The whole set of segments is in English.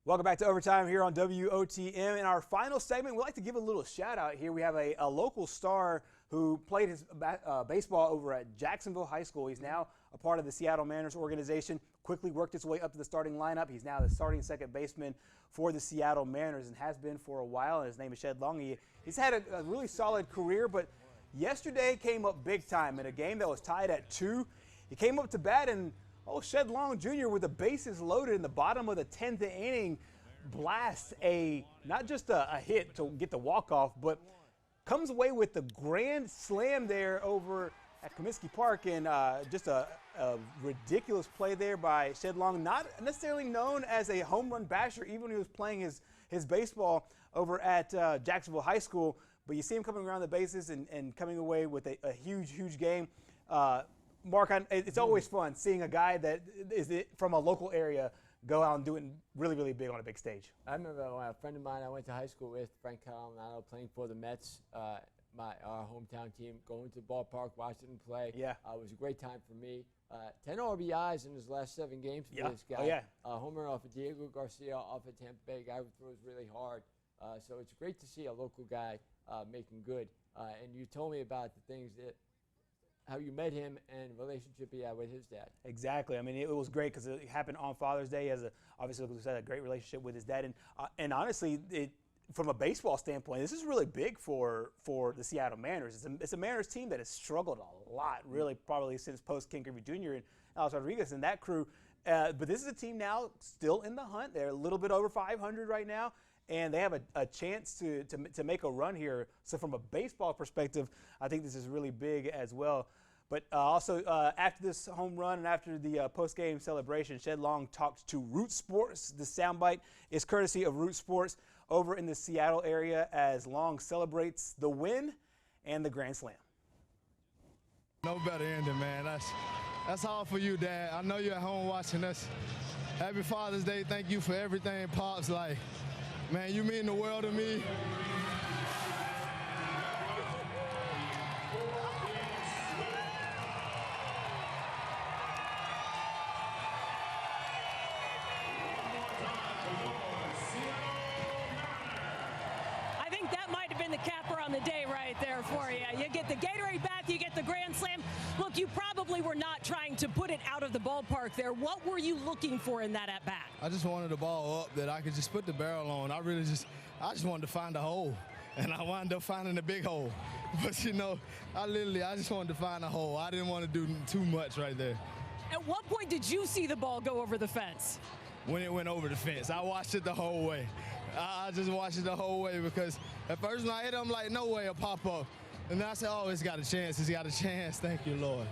Welcome back to Overtime here on WOTM. In our final segment, we'd like to give a little shout out here. We have a local star who played his baseball over at Jacksonville High School. He's now a part of the Seattle Mariners organization, quickly worked his way up to the starting lineup. He's now the starting second baseman for the Seattle Mariners and has been for a while. And his name is Shed Long. He's had a really solid career, but yesterday came up big time in a game that was tied at 2. He came up to bat and Shed Long Jr. with the bases loaded in the bottom of the 10th inning blasts not just a hit to get the walk-off, but comes away with the grand slam there over at Comiskey Park, and just a ridiculous play there by Shed Long, not necessarily known as a home run basher even when he was playing his baseball over at Jacksonville High School, but you see him coming around the bases and coming away with a huge game. Mark, it's always fun seeing a guy that is from a local area go out and do it really big on a big stage. I remember a friend of mine I went to high school with, Frank Calamano, playing for the Mets, our hometown team, going to the ballpark, watching him play. Yeah. It was a great time for me. 10 RBIs in his last 7 games for this guy. Oh, yeah. Home run off of Diego Garcia, off of Tampa Bay, guy who throws really hard. So it's great to see a local guy making good. And you told me about the things how you met him and relationship he had with his dad. Exactly. I mean, it was great because it happened on Father's Day. Obviously, like we said, a great relationship with his dad, and honestly, from a baseball standpoint, this is really big for the Seattle Mariners. It's a Mariners team that has struggled a lot, really, probably since post Ken Griffey Jr. and Alex Rodriguez and that crew. But this is a team now still in the hunt. They're a little bit over 500 right now, and they have a chance to make a run here. So from a baseball perspective, I think this is really big as well. But also after this home run and after the post-game celebration, Shed Long talked to Root Sports. The soundbite is courtesy of Root Sports over in the Seattle area as Long celebrates the win and the grand slam. No better ending, man. That's all for you, Dad. I know you're at home watching us. Happy Father's Day. Thank you for everything, Pops. Like, man, you mean the world to me. I think that might have been the capper on the day right there for you. You get the Gatorade bath, you get the grand slam. Look, you probably were not trying to put it out of the ballpark there. What were you looking for in that at-bat? I just wanted the ball up that I could just put the barrel on. I just wanted to find a hole, and I wound up finding a big hole. But, you know, I just wanted to find a hole. I didn't want to do too much right there. At what point did you see the ball go over the fence? When it went over the fence. I watched it the whole way. I just watched it the whole way because at first when I hit it, I'm like, no way, it'll pop up. And then I said, oh, it's got a chance. It's got a chance. Thank you, Lord.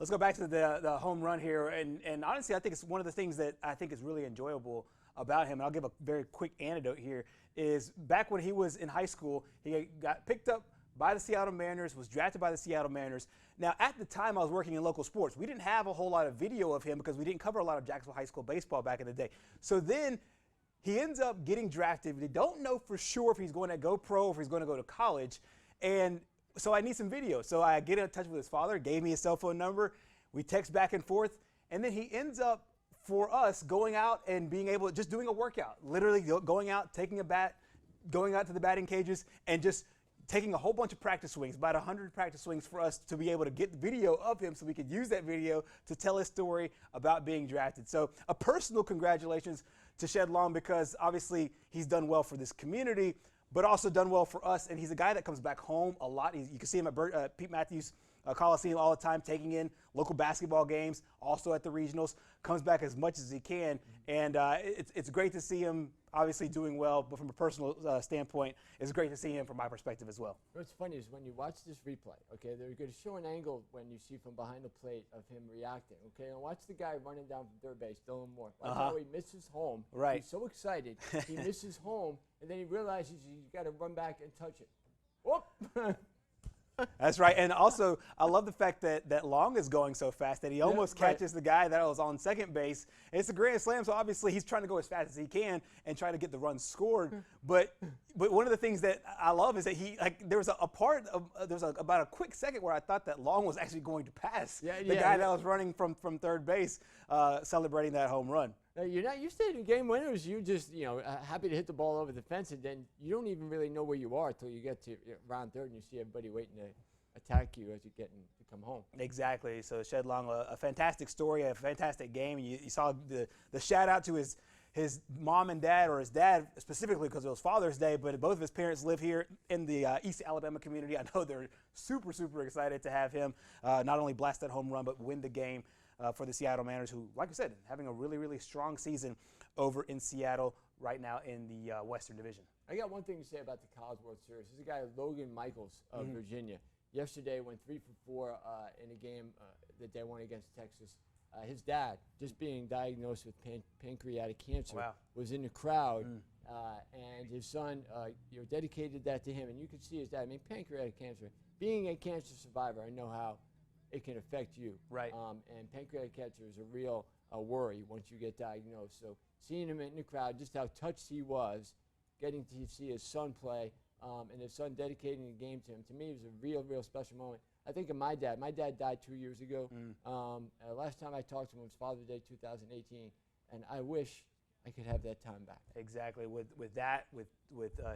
Let's go back to the home run here. And honestly, I think it's one of the things that I think is really enjoyable about him. And I'll give a very quick anecdote here. Is back when he was in high school, he got picked up by the Seattle Mariners, was drafted by the Seattle Mariners. Now, at the time I was working in local sports, we didn't have a whole lot of video of him because we didn't cover a lot of Jacksonville High School baseball back in the day. So then he ends up getting drafted. They don't know for sure if he's going to go pro or if he's going to go to college. And so I need some video. So I get in touch with his father, gave me his cell phone number. We text back and forth. And then he ends up, for us, going out and being able, just doing a workout, literally going out, taking a bat, going out to the batting cages, and just taking a whole bunch of practice swings, about 100 practice swings for us to be able to get the video of him so we could use that video to tell his story about being drafted. So a personal congratulations to Shed Long because obviously he's done well for this community, but also done well for us. And he's a guy that comes back home a lot. You can see him at Pete Matthews Coliseum all the time, taking in local basketball games, also at the regionals, comes back as much as he can. And it's great to see him obviously doing well, but from a personal standpoint, it's great to see him from my perspective as well. What's funny is when you watch this replay, okay, they're going to show an angle when you see from behind the plate of him reacting, okay, and watch the guy running down from third base, Dylan Moore. Watch how he misses home. Right. He's so excited. He misses home, and then he realizes he's got to run back and touch it. Whoop! That's right. And also, I love the fact that Long is going so fast that he almost catches the guy that was on second base. And it's a grand slam, so obviously he's trying to go as fast as he can and try to get the run scored. But But one of the things that I love is that there was a part of about a quick second where I thought that Long was actually going to pass the guy that was running from third base, celebrating that home run. You're not used to it in game winners. You just happy to hit the ball over the fence, and then you don't even really know where you are until you get to round third and you see everybody waiting to attack you as you're getting to come home. Exactly. So Shed Long, a fantastic story, a fantastic game. You saw the shout out to his mom and dad, or his dad specifically because it was Father's Day, but both of his parents live here in the East Alabama community. I know they're super, super excited to have him not only blast that home run, but win the game for the Seattle Mariners, who, like I said, having a really, really strong season over in Seattle right now in the Western Division. I got one thing to say about the College World Series. This is a guy, Logan Michaels of Virginia. Yesterday went 3 for 4 in a game that they won against Texas. His dad, just being diagnosed with pancreatic cancer, was in the crowd, and his son dedicated that to him. And you could see his dad. I mean, pancreatic cancer. Being a cancer survivor, I know how it can affect you. Right. And pancreatic cancer is a real worry once you get diagnosed. So seeing him in the crowd, just how touched he was, getting to see his son play, and his son dedicating the game to him, to me, it was a real, real special moment. I think of my dad. My dad died 2 years ago. Last time I talked to him was Father's Day 2018, and I wish I could have that time back. Exactly. With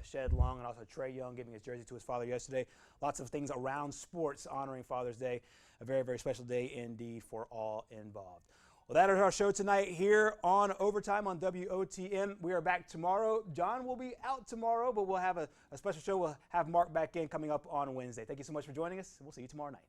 Shed Long and also Trey Young giving his jersey to his father yesterday. Lots of things around sports honoring Father's Day. A very, very special day indeed for all involved. Well, that is our show tonight here on Overtime on WOTM. We are back tomorrow. John will be out tomorrow, but we'll have a special show. We'll have Mark back in coming up on Wednesday. Thank you so much for joining us. We'll see you tomorrow night.